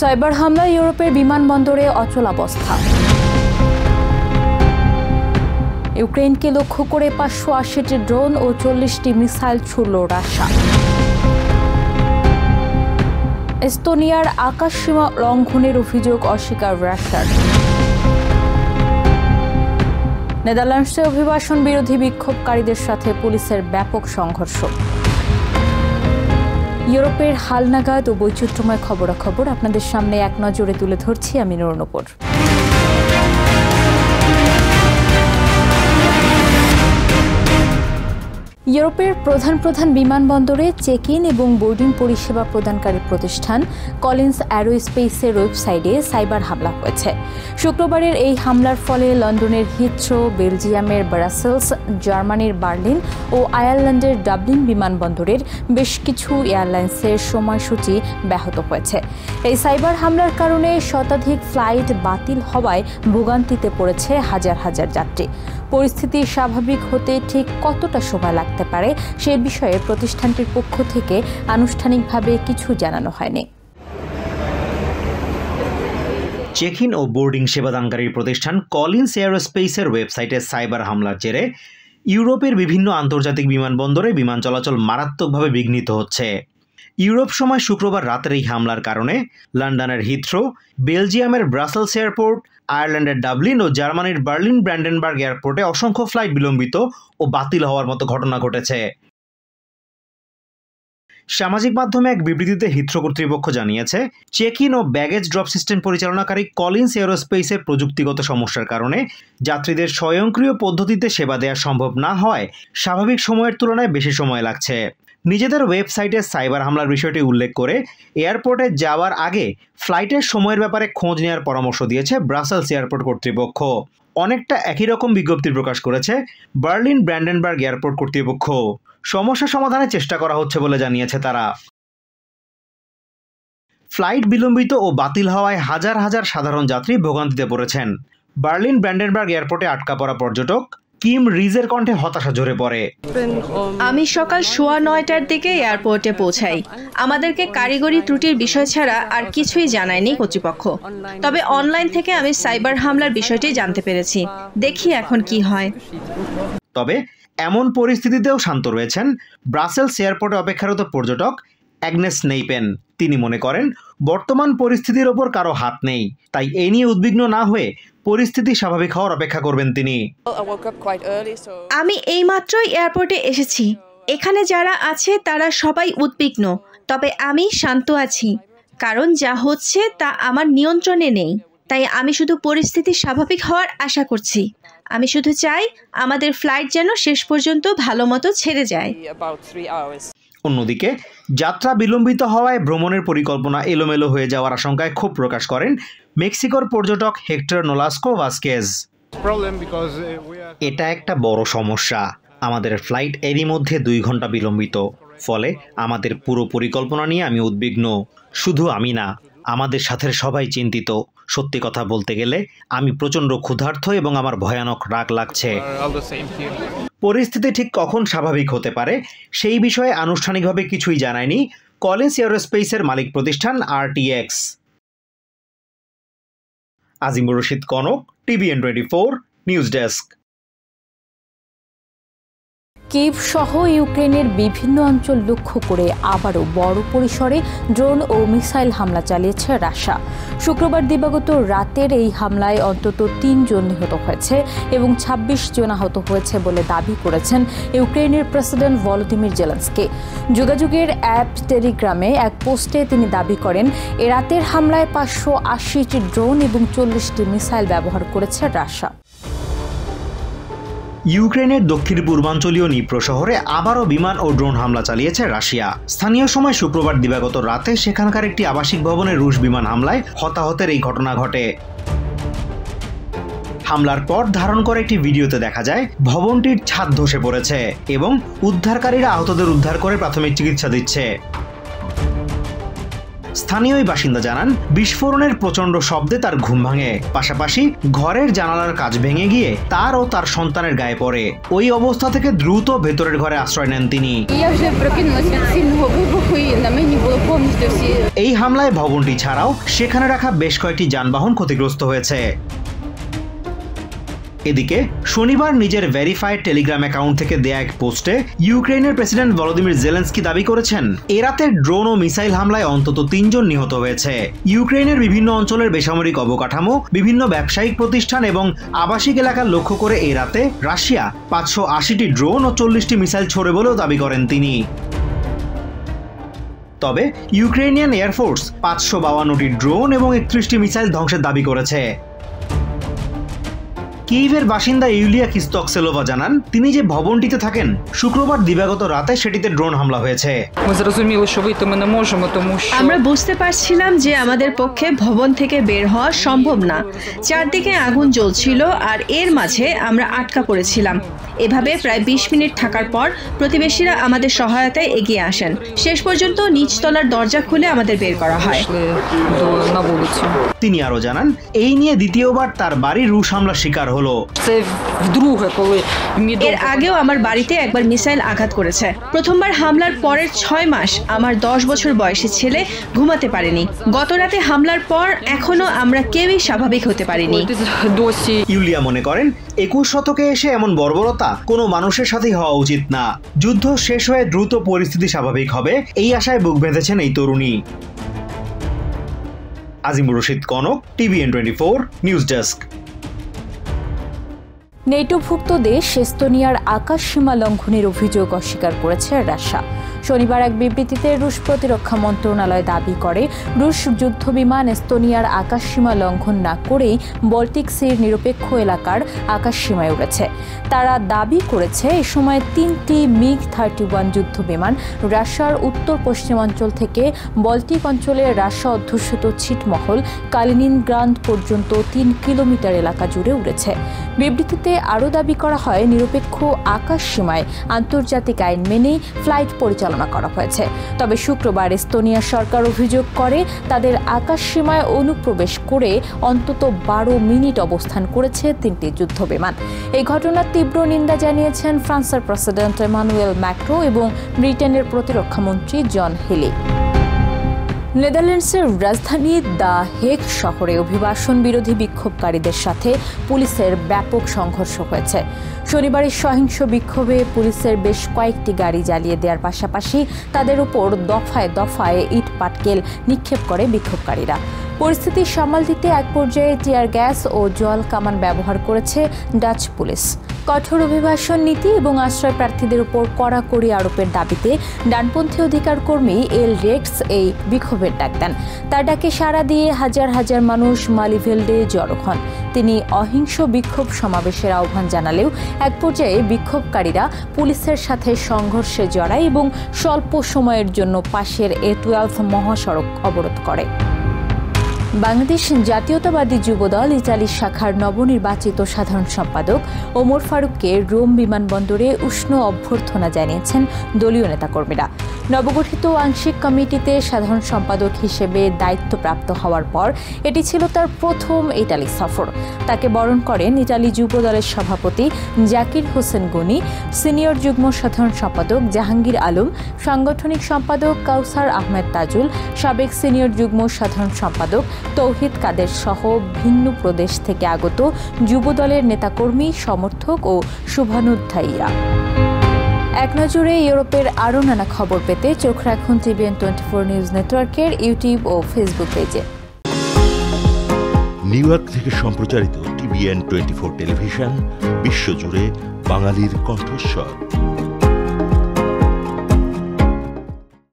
Cyber হামলায় ইউরোপের বিমানবন্দরে অচলাবস্থা। ইউক্রেনকে লক্ষ্য করে 580টি ড্রোন ও 40টি মিসাইল ছুড়ল রাশিয়া। এস্তোনিয়ার আকাশসীমা লঙ্ঘনের অভিযোগ অস্বীকার রাশিয়ার। নেদারল্যান্ডসে অভিবাসন বিরোধী বিক্ষোভকারীদের সাথে পুলিশের ব্যাপক সংঘর্ষ। ইউরোপের হালনাগাদ ও বৈচিত্র্যময় খবরাখবর আপনাদের সামনে এক নজরে তুলে ধরছি আমি নুরনূপুর। ইউরোপের প্রধান বিমানবন্দরে চেক ইন এবং বোর্ডিং পরিষেবা প্রদানকারী প্রতিষ্ঠান কলিন্স অ্যারোস্পেসের ওয়েবসাইটে সাইবার হামলা হয়েছে। শুক্রবারের এই হামলার ফলে লন্ডনের হিথ্রো, বেলজিয়ামের ব্রাসেলস, জার্মানির বার্লিন ও আয়ারল্যান্ডের ডাবলিন বিমানবন্দরের বেশ কিছু এয়ারলাইন্সের সময়সূচি ব্যাহত হয়েছে। এই সাইবার হামলার কারণে শতাধিক ফ্লাইট বাতিল হওয়ায় ভোগান্তিতে পড়েছে হাজার হাজার যাত্রী। পরিস্থিতি স্বাভাবিক হতে ঠিক কতটা সময় লাগতে পারে সে বিষয়ে প্রতিষ্ঠানটির পক্ষ থেকে আনুষ্ঠানিকভাবে কিছু জানানো হয়নি। চেক ইন ও বোর্ডিং সেবাদানকারী প্রতিষ্ঠান কলিন্স এয়ারোস্পেসের ওয়েবসাইটে সাইবার হামলার জেরে ইউরোপের বিভিন্ন আন্তর্জাতিক বিমানবন্দরে বিমান চলাচল মারাত্মকভাবে বিঘ্নিত হচ্ছে। ইউরোপ সময় শুক্রবার রাতের এই হামলার কারণে লন্ডনের হিথ্রো, বেলজিয়ামের ব্রাসেলস এয়ারপোর্ট, আয়ারল্যান্ডের ডাবলিন ও জার্মানির বার্লিন ব্র্যান্ডেনবার্গ এয়ারপোর্টে অসংখ্য ফ্লাইট বিলম্বিত ও বাতিল হওয়ার মতো ঘটনা ঘটেছে। সামাজিক মাধ্যমে এক বিবৃতিতে হিথ্রো কর্তৃপক্ষ জানিয়েছে, চেক ইন ও ব্যাগেজ ড্রপ সিস্টেম পরিচালনাকারী কলিন্স এয়ারোস্পেসের প্রযুক্তিগত সমস্যার কারণে যাত্রীদের স্বয়ংক্রিয় পদ্ধতিতে সেবা দেওয়া সম্ভব না হয় স্বাভাবিক সময়ের তুলনায় বেশি সময় লাগছে। নিজেদের ওয়েবসাইটে সাইবার হামলার বিষয়টি উল্লেখ করে এয়ারপোর্টে যাওয়ার আগে ফ্লাইটের সময়ের ব্যাপারে খোঁজ নেওয়ার পরামর্শ দিয়েছে ব্রাসেলস এয়ারপোর্ট কর্তৃপক্ষ। অনেকটা একই রকম বিজ্ঞপ্তি প্রকাশ করেছে বার্লিন ব্র্যান্ডেনবার্গ এয়ারপোর্ট কর্তৃপক্ষ। সমস্যা সমাধানের চেষ্টা করা হচ্ছে বলে জানিয়েছে তারা। ফ্লাইট বিলম্বিত ও বাতিল হওয়ায় হাজার হাজার সাধারণ যাত্রী ভোগান্তিতে পড়েছেন। বার্লিন ব্র্যান্ডেনবার্গ এয়ারপোর্টে আটকা পড়া পর্যটক কিম রিজের কণ্ঠে হতাশা ঝরে পড়ে। আমি সকাল 9:15টার দিকে এয়ারপোর্টে পৌঁছাই। আমাদেরকে কারিগরি ত্রুটির বিষয় ছাড়া আর কিছুই জানায়নি কর্তৃপক্ষ। তবে অনলাইন থেকে আমি সাইবার হামলার বিষয়টি জানতে পেরেছি। দেখি এখন কি হয়। তবে এমন পরিস্থিতিতেও শান্ত রয়েছেন ব্রাসেলস এয়ারপোর্টে অপেক্ষারত পর্যটক অ্যাগনেস নেইপেন। তিনি মনে করেন বর্তমান পরিস্থিতির ওপর কারো হাত নেই, তাই এ নিয়ে উদ্বিগ্ন না হয়ে পরিস্থিতি স্বাভাবিক হওয়ার অপেক্ষা করবেন তিনি। আমি এইমাত্রই এয়ারপোর্টে এসেছি। এখানে যারা আছে তারা সবাই উদ্বিগ্ন, তবে আমি শান্ত আছি, কারণ যা হচ্ছে তা আমার নিয়ন্ত্রণে নেই। তাই আমি শুধু পরিস্থিতি স্বাভাবিক হওয়ার আশা করছি। আমি শুধু চাই আমাদের ফ্লাইট যেন শেষ পর্যন্ত ভালো মতো ছেড়ে যায়। অন্যদিকে যাত্রা বিলম্বিত হওয়ায় ভ্রমণের পরিকল্পনা এলোমেলো হয়ে যাওয়ার আশঙ্কায় ক্ষোভ প্রকাশ করেন মেক্সিকোর পর্যটক হেক্টর নোলাস্কো ভাস্কেজ। এটা একটা বড় সমস্যা। আমাদের ফ্লাইট এরই মধ্যে 2 ঘন্টা বিলম্বিত, ফলে আমাদের পুরো পরিকল্পনা নিয়ে আমি উদ্বিগ্ন। শুধু আমি না, আমাদের সাথে সবাই চিন্তিত। সত্যি কথা বলতে গেলে আমি প্রচণ্ড ক্ষুধার্ত এবং আমার ভয়ানক রাগ লাগছে। পরিস্থিতি ঠিক কখন স্বাভাবিক হতে পারে সেই বিষয়ে আনুষ্ঠানিকভাবে কিছুই জানায়নি কলিন্স এয়ারোস্পেসের মালিক প্রতিষ্ঠান RTX। Azimur Rashid Kanak, TVN 24 news desk. Kyiv সহ ইউক্রেনের বিভিন্ন অঞ্চল লক্ষ্য করে আবারও বড় পরিসরে ড্রোন ও মিসাইল হামলা চালিয়েছে রাশিয়া। শুক্রবার দিবাগত রাতের এই হামলায় অন্তত 3 জন নিহত হয়েছে এবং 26 জন আহত হয়েছে বলে দাবি করেছেন ইউক্রেনের প্রেসিডেন্ট ভলোদিমির জেলেনস্কি। যোগাযোগের অ্যাপ টেলিগ্রামে এক পোস্টে তিনি দাবি করেন এ রাতের হামলায় 580টি ড্রোন এবং 40টি মিসাইল ব্যবহার করেছে রাশিয়া। ইউক্রেনের দক্ষিণ পূর্বাঞ্চলীয় নিপ্রো শহরে আবারও বিমান ও ড্রোন হামলা চালিয়েছে রাশিয়া। স্থানীয় সময় শুক্রবার দিবাগত রাতে সেখানকার একটি আবাসিক ভবনে রুশ বিমান হামলায় হতাহতের এই ঘটনা ঘটে। হামলার পর ধারণ করা একটি ভিডিওতে দেখা যায় ভবনটির ছাদ ধসে পড়েছে এবং উদ্ধারকারীরা আহতদের উদ্ধার করে প্রাথমিক চিকিৎসা দিচ্ছে। স্থানীয় বাসিন্দা জানান বিস্ফোরণের প্রচন্ড শব্দে তার ঘুম ভাঙে, পাশাপাশি ঘরের জানালার কাঁচ ভেঙে গিয়ে তার ও তার সন্তানের গায়ে পড়ে। ওই অবস্থা থেকে দ্রুত ভেতরের ঘরে আশ্রয় নেন তিনি। এই হামলায় ভবনটি ছাড়াও সেখানে রাখা বেশ কয়েকটি যানবাহন ক্ষতিগ্রস্ত হয়েছে। এদিকে শনিবার নিজের ভেরিফাইড টেলিগ্রাম অ্যাকাউন্ট থেকে দেয়া এক পোস্টে ইউক্রেনের প্রেসিডেন্ট ভলোদিমির জেলেনস্কি দাবি করেছেন, এ রাতে ড্রোন ও মিসাইল হামলায় অন্তত ৩ জন নিহত হয়েছে। ইউক্রেনের বিভিন্ন অঞ্চলের বেসামরিক অবকাঠামো, বিভিন্ন ব্যবসায়িক প্রতিষ্ঠান এবং আবাসিক এলাকা লক্ষ্য করে এ রাতে রাশিয়া ৫৮০টি ড্রোন ও ৪০টি মিসাইল ছোড়ে বলেও দাবি করেন তিনি। তবে ইউক্রেনিয়ান এয়ারফোর্স ৫৫২টি ড্রোন এবং ৩১টি মিসাইল ধ্বংসের দাবি করেছে। কিয়েভের বাসিন্দা ইউলিয়া কিস্তকসেলোভা জানান, তিনি যে ভবনটিতে থাকেন শুক্রবার দিবাগত রাতে সেটিতে ড্রোন হামলা হয়েছে। আমরা বুঝতে পারছিলাম যে আমাদের পক্ষে ভবন থেকে বের হওয়া সম্ভব না। চারদিকে আগুন জ্বলছিল আর এর মাঝে আমরা আটকা পড়েছিলাম। এভাবে প্রায় ২০ মিনিট থাকার পর প্রতিবেশীরা আমাদের সহায়তায় এগিয়ে আসেন। শেষ পর্যন্ত নিচতলার দরজা খুলে আমাদের বের করা হয়। তিনি আরো জানান, এই নিয়ে দ্বিতীয়বার তার বাড়ি রুশ হামলার শিকার হলো। এর আগেও আমার বাড়িতে একবার মিসাইল আঘাত করেছে। প্রথমবার হামলার পরের ৬ মাস আমার ১০ বছর বয়সী ছেলে ঘুমাতে পারেনি। গত রাতে হামলার পর এখনো আমরা কেউই স্বাভাবিক হতে পারিনি। ইউলিয়া মনে করেন, ২১ শতকে এসে এমন বর্বরতা কোনো মানুষের সাথেই হওয়া উচিত না। যুদ্ধ শেষ হয়ে দ্রুত পরিস্থিতি স্বাভাবিক হবে, এই আশায় বুক বেঁধেছেন এই তরুণী। Azimur Rashid Konok, TVN24 news desk. নেটোভুক্ত দেশ এস্তোনিয়ার আকাশ সীমা লঙ্ঘনের অভিযোগ অস্বীকার করেছে রাশিয়া। শনিবার এক বিবৃতিতে রুশ প্রতিরক্ষা মন্ত্রণালয় দাবি করে, রুশ যুদ্ধবিমান এস্তোনিয়ার আকাশসীমা লঙ্ঘন না করেই বল্টিক সির নিরপেক্ষ এলাকার আকাশসীমায় উড়েছে। তারা দাবি করেছে, এ সময় ৩টি MiG-31 যুদ্ধবিমান রাশিয়ার উত্তর পশ্চিমাঞ্চল থেকে বল্টিক অঞ্চলে রাশিয়া অধ্যুষিত ছিটমহল কালিনিনগ্রাদ পর্যন্ত ৩ কিলোমিটার এলাকা জুড়ে উড়েছে। বিবৃতিতে আরও দাবি করা হয়, নিরপেক্ষ আকাশসীমায় আন্তর্জাতিক আইন মেনেই ফ্লাইট পরিচালনা করা হয়েছে। তবে শুক্রবার এস্তোনিয়া সরকার অভিযোগ করে, তাদের আকাশসীমায় অনুপ্রবেশ করে অন্তত ১২ মিনিট অবস্থান করেছে ৩টি যুদ্ধবিমান। এই ঘটনার তীব্র নিন্দা জানিয়েছেন ফ্রান্সের প্রেসিডেন্ট এমানুয়েল ম্যাক্রো এবং ব্রিটেনের প্রতিরক্ষামন্ত্রী জন হেলি। নেদারল্যান্ডসের রাজধানী দ্য হেগ শহরে অভিবাসন বিরোধী বিক্ষোভকারীদের সাথে পুলিশের ব্যাপক সংঘর্ষ হয়েছে। শনিবারের সহিংস বিক্ষোভে পুলিশের বেশ কয়েকটি গাড়ি জ্বালিয়ে দেওয়ার পাশাপাশি তাদের উপর দফায় দফায় ইট পাটকেল নিক্ষেপ করে বিক্ষোভকারীরা। পরিস্থিতি সামাল দিতে এক পর্যায়ে টিয়ার গ্যাস ও জল কামান ব্যবহার করেছে ডাচ পুলিশ। কঠোর অভিবাসন নীতি এবং আশ্রয় প্রার্থীদের উপর কড়াকড়ি আরোপের দাবিতে ডানপন্থী অধিকার কর্মী এল রেক্স এই বিক্ষোভের ডাক দেন। তার ডাকে সাড়া দিয়ে হাজার হাজার মানুষ মালিভেল্ডে জড়ো হন। তিনি অহিংস বিক্ষোভ সমাবেশের আহ্বান জানালেও এক পর্যায়ে বিক্ষোভকারীরা পুলিশের সাথে সংঘর্ষে জড়ায় এবং স্বল্প সময়ের জন্য পাশের A12 মহাসড়ক অবরোধ করে। বাংলাদেশ জাতীয়তাবাদী যুবদল ইতালি শাখার নবনির্বাচিত সাধারণ সম্পাদক ওমর ফারুককে রোম বিমানবন্দরে উষ্ণ অভ্যর্থনা জানিয়েছেন দলীয় নেতাকর্মীরা। নবগঠিত আংশিক কমিটিতে সাধারণ সম্পাদক হিসেবে দায়িত্বপ্রাপ্ত হওয়ার পর এটি ছিল তার প্রথম ইতালি সফর। তাকে বরণ করেন ইতালি যুবদলের সভাপতি জাকির হোসেন গনি, সিনিয়র যুগ্ম সাধারণ সম্পাদক জাহাঙ্গীর আলম, সাংগঠনিক সম্পাদক কাউসার আহমেদ তাজুল, সাবেক সিনিয়র যুগ্ম সাধারণ সম্পাদক তৌহিদ কাদের সহ ভিন্ন প্রদেশ থেকে আগত যুবদলের নেতাকর্মী, সমর্থক ও শুভানুধ্যায়ীরা। এক নজরে ইউরোপের আরও নানা খবর পেতে চোখ রাখুন TVN24 নিউজ নেটওয়ার্কের ইউটিউব ও ফেসবুক পেজে। নিউ ইয়র্ক থেকে সম্প্রচারিত TVN24 টেলিভিশন বিশ্বজুড়ে বাঙালির কণ্ঠস্বর।